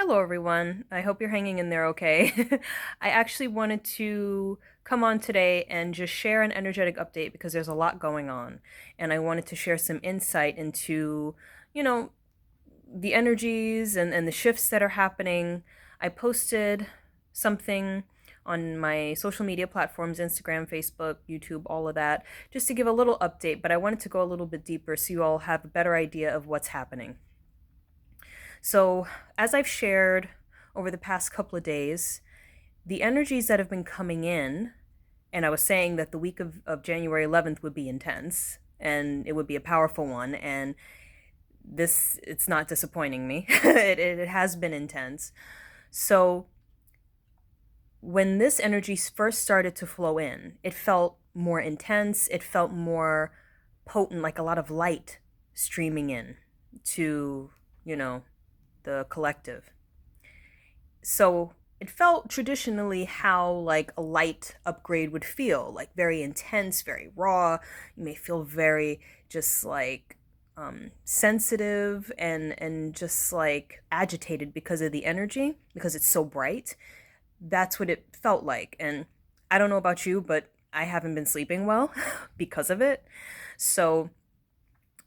Hello, everyone. I hope you're hanging in there okay. I actually wanted to come on today and just share an energetic update because there's a lot going on. And I wanted to share some insight into, you know, the energies and the shifts that are happening. I posted something on my social media platforms Instagram, Facebook, YouTube, all of that, just to give a little update. But I wanted to go a little bit deeper so you all have a better idea of what's happening. So, as I've shared over the past couple of days, the energies that have been coming in, and I was saying that the week of January 11th would be intense and it would be a powerful one. And it's not disappointing me. It has been intense. So, when this energy first started to flow in, it felt more intense, it felt more potent, like a lot of light streaming in to, you know, the collective. So it felt traditionally how like a light upgrade would feel, like very intense, very raw. You may feel very just like sensitive and just like agitated because of the energy, because it's so bright. That's what it felt like. And I don't know about you, but I haven't been sleeping well because of it. So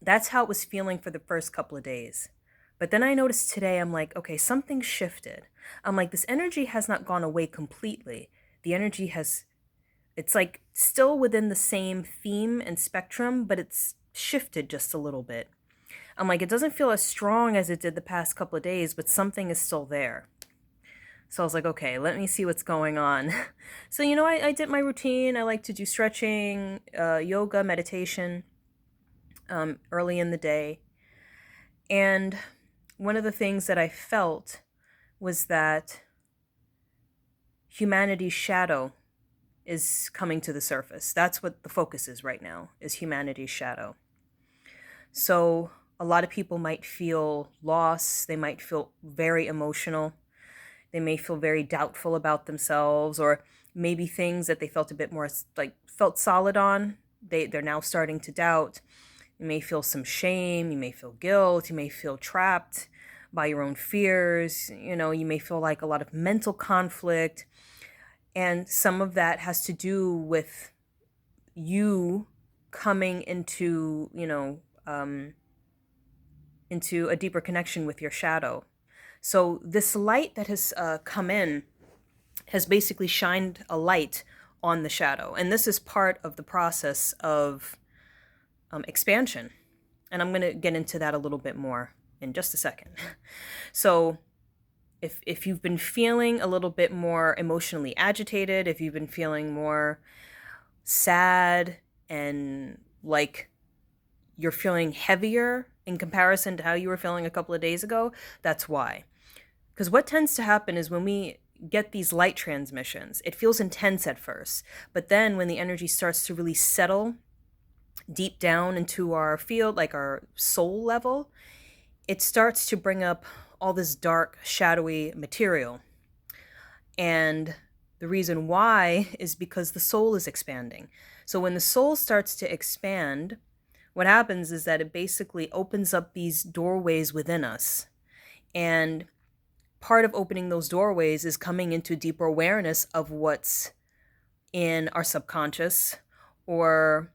that's how it was feeling for the first couple of days. But then I noticed today, I'm like, okay, something shifted. I'm like, this energy has not gone away completely. The energy has, it's like still within the same theme and spectrum, but it's shifted just a little bit. I'm like, it doesn't feel as strong as it did the past couple of days, but something is still there. So I was like, okay, let me see what's going on. So, I did my routine. I like to do stretching, yoga, meditation early in the day. And one of the things that I felt was that humanity's shadow is coming to the surface. That's what the focus is right now, is humanity's shadow. So a lot of people might feel loss, they might feel very emotional, they may feel very doubtful about themselves, or maybe things that they felt a bit more like felt solid on, they're now starting to doubt. You may feel some shame, you may feel guilt, you may feel trapped by your own fears, you may feel like a lot of mental conflict. And some of that has to do with you coming into a deeper connection with your shadow. So this light that has come in has basically shined a light on the shadow. And this is part of the process of expansion. And I'm going to get into that a little bit more in just a second. So if you've been feeling a little bit more emotionally agitated, if you've been feeling more sad and like you're feeling heavier in comparison to how you were feeling a couple of days ago, that's why. Because what tends to happen is when we get these light transmissions, it feels intense at first, but then when the energy starts to really settle deep down into our field, like our soul level, it starts to bring up all this dark, shadowy material. And the reason why is because the soul is expanding. So when the soul starts to expand, what happens is that it basically opens up these doorways within us. And part of opening those doorways is coming into deeper awareness of what's in our subconscious, or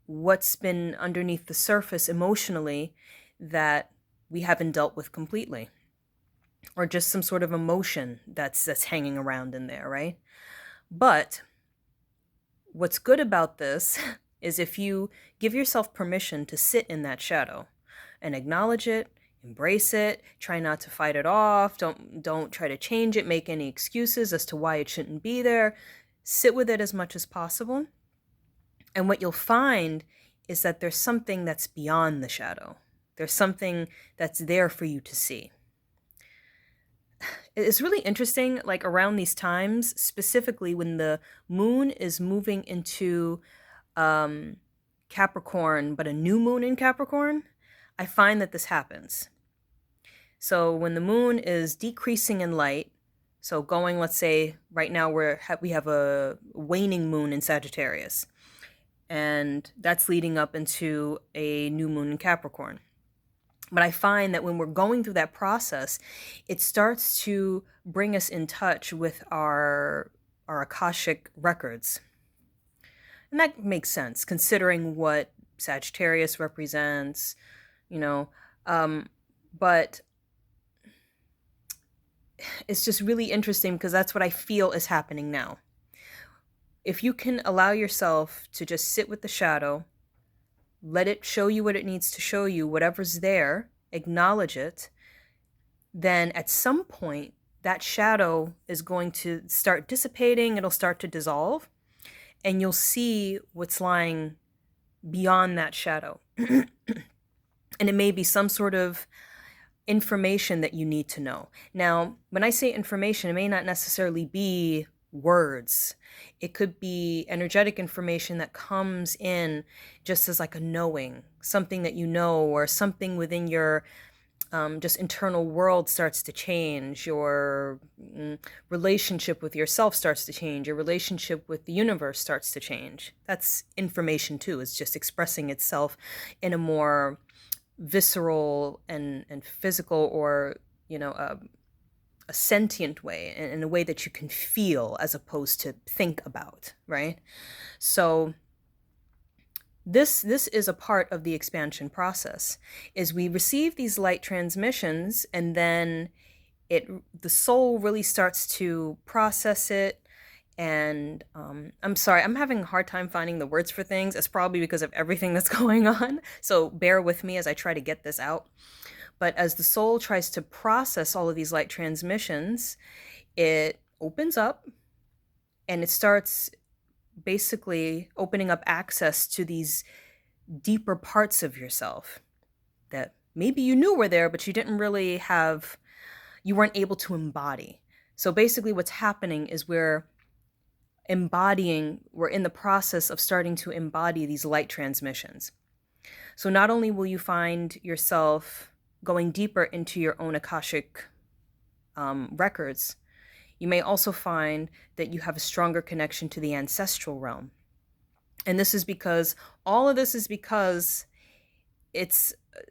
what's been underneath the surface emotionally that we haven't dealt with completely, or just some sort of emotion that's hanging around in there, right? But what's good about this is if you give yourself permission to sit in that shadow and acknowledge it, embrace it, try not to fight it off, don't try to change it, make any excuses as to why it shouldn't be there. Sit with it as much as possible. And what you'll find is that there's something that's beyond the shadow. There's something that's there for you to see. It's really interesting, like around these times, specifically when the moon is moving into Capricorn, but a new moon in Capricorn, I find that this happens. So when the moon is decreasing in light, so going, let's say right now we have a waning moon in Sagittarius, and that's leading up into a new moon in Capricorn. But I find that when we're going through that process, it starts to bring us in touch with our Akashic records. And that makes sense considering what Sagittarius represents, you know. Um, but it's just really interesting because that's what I feel is happening now. If you can allow yourself to just sit with the shadow, let it show you what it needs to show you, whatever's there, acknowledge it, then at some point that shadow is going to start dissipating, it'll start to dissolve, and you'll see what's lying beyond that shadow. And it may be some sort of information that you need to know. Now, when I say information, it may not necessarily be words. It could be energetic information that comes in just as like a knowing, something that you know, or something within your just internal world starts to change. Your relationship with yourself starts to change. Your relationship with the universe starts to change. That's information too. It's just expressing itself in a more visceral and physical, or a sentient way, in a way that you can feel as opposed to think about, right? So this is a part of the expansion process, is we receive these light transmissions, and then the soul really starts to process it. And I'm sorry, I'm having a hard time finding the words for things. It's probably because of everything that's going on. So bear with me as I try to get this out. But as the soul tries to process all of these light transmissions, it opens up and it starts basically opening up access to these deeper parts of yourself that maybe you knew were there, but you weren't able to embody. So basically what's happening is we're in the process of starting to embody these light transmissions. So not only will you find yourself going deeper into your own Akashic records, you may also find that you have a stronger connection to the ancestral realm. And all of this is because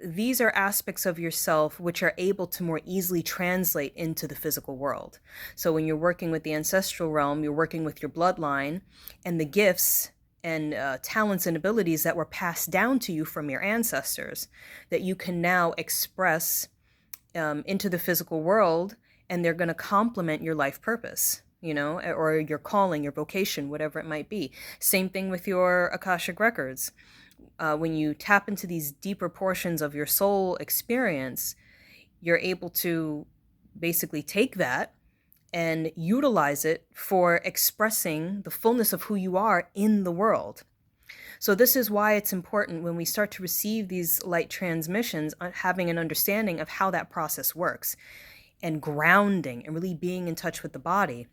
these are aspects of yourself which are able to more easily translate into the physical world. So when you're working with the ancestral realm, you're working with your bloodline and the gifts and talents and abilities that were passed down to you from your ancestors that you can now express into the physical world, and they're going to complement your life purpose, or your calling, your vocation, whatever it might be. Same thing with your Akashic records. When you tap into these deeper portions of your soul experience, you're able to basically take that and utilize it for expressing the fullness of who you are in the world. So this is why it's important when we start to receive these light transmissions, having an understanding of how that process works, and grounding and really being in touch with the body.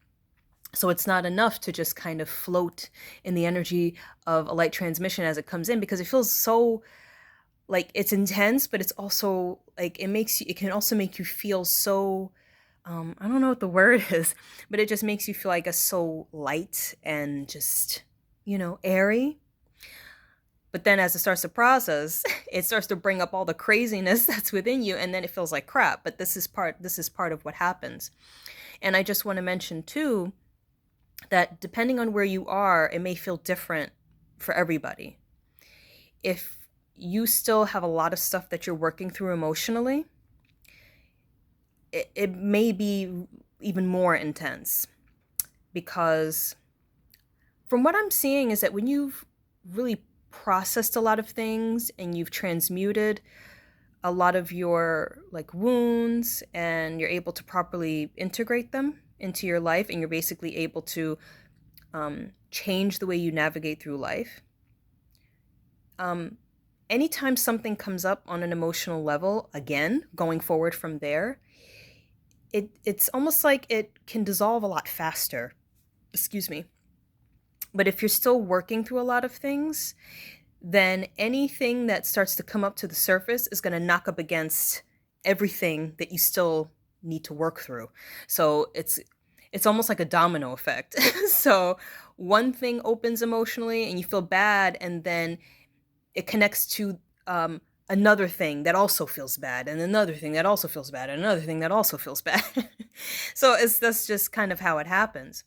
So it's not enough to just kind of float in the energy of a light transmission as it comes in, because it feels so like it's intense, but it's also like it can also make you feel so I don't know what the word is, but it just makes you feel, I guess, so light and just, airy. But then as it starts to process, it starts to bring up all the craziness that's within you, and then it feels like crap. But this is part of what happens. And I just want to mention too that depending on where you are, it may feel different for everybody. If you still have a lot of stuff that you're working through emotionally, it may be even more intense, because from what I'm seeing is that when you've really processed a lot of things and you've transmuted a lot of your wounds, and you're able to properly integrate them into your life, and you're basically able to change the way you navigate through life. Anytime something comes up on an emotional level, again, going forward from there, it's almost like it can dissolve a lot faster. Excuse me. But if you're still working through a lot of things, then anything that starts to come up to the surface is going to knock up against everything that you still need to work through. So it's almost like a domino effect. So one thing opens emotionally and you feel bad, and then it connects to another thing that also feels bad, and another thing that also feels bad, and another thing that also feels bad. So that's just kind of how it happens.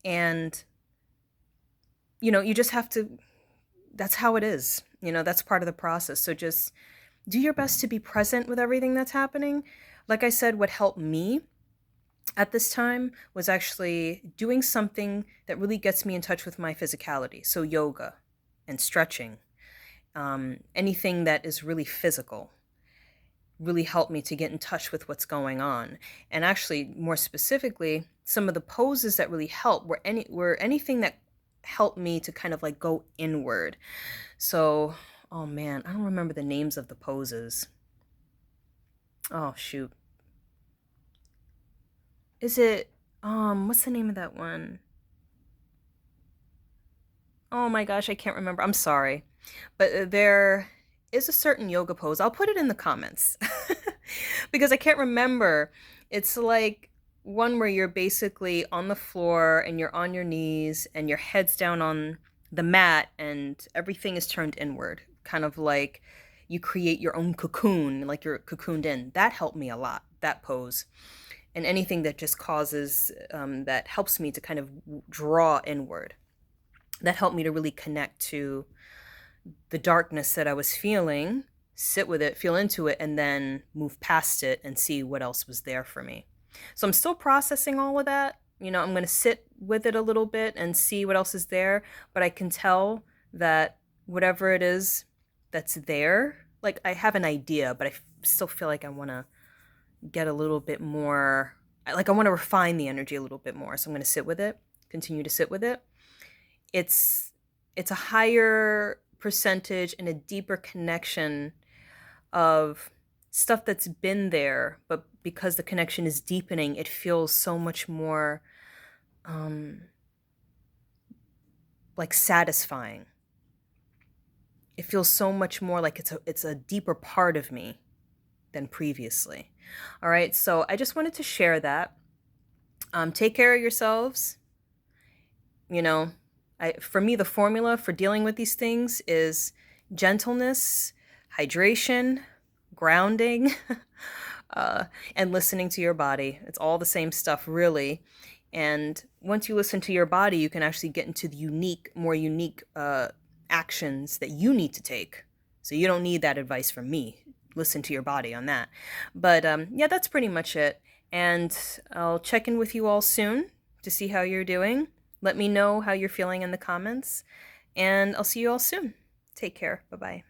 And, you just have to, that's how it is. That's part of the process. So just do your best to be present with everything that's happening. Like I said, what helped me at this time was actually doing something that really gets me in touch with my physicality. So yoga and stretching, anything that is really physical really helped me to get in touch with what's going on. And actually, more specifically, some of the poses that really helped were anything that helped me to kind of like go inward. So, oh man, I don't remember the names of the poses. Oh shoot. Is it what's the name of that one? Oh my gosh, I can't remember. I'm sorry. But there is a certain yoga pose. I'll put it in the comments because I can't remember. It's like one where you're basically on the floor and you're on your knees and your head's down on the mat and everything is turned inward, kind of like you create your own cocoon, like you're cocooned in. That helped me a lot, that pose. And anything that just causes, that helps me to kind of draw inward, that helped me to really connect to the darkness that I was feeling, sit with it, feel into it, and then move past it and see what else was there for me. So I'm still processing all of that. I'm going to sit with it a little bit and see what else is there. But I can tell that whatever it is that's there, like I have an idea, but I still feel like I want to get a little bit more, like I want to refine the energy a little bit more. So I'm going to sit with it, continue to sit with it. It's a higher percentage and a deeper connection of stuff that's been there, but because the connection is deepening, it feels so much more like satisfying. It feels so much more like it's a deeper part of me than previously. All right, so I just wanted to share that. Take care of yourselves. For me, the formula for dealing with these things is gentleness, hydration, grounding, and listening to your body. It's all the same stuff, really. And once you listen to your body, you can actually get into the more unique actions that you need to take. So you don't need that advice from me. Listen to your body on that. But yeah, that's pretty much it. And I'll check in with you all soon to see how you're doing. Let me know how you're feeling in the comments. And I'll see you all soon. Take care. Bye-bye.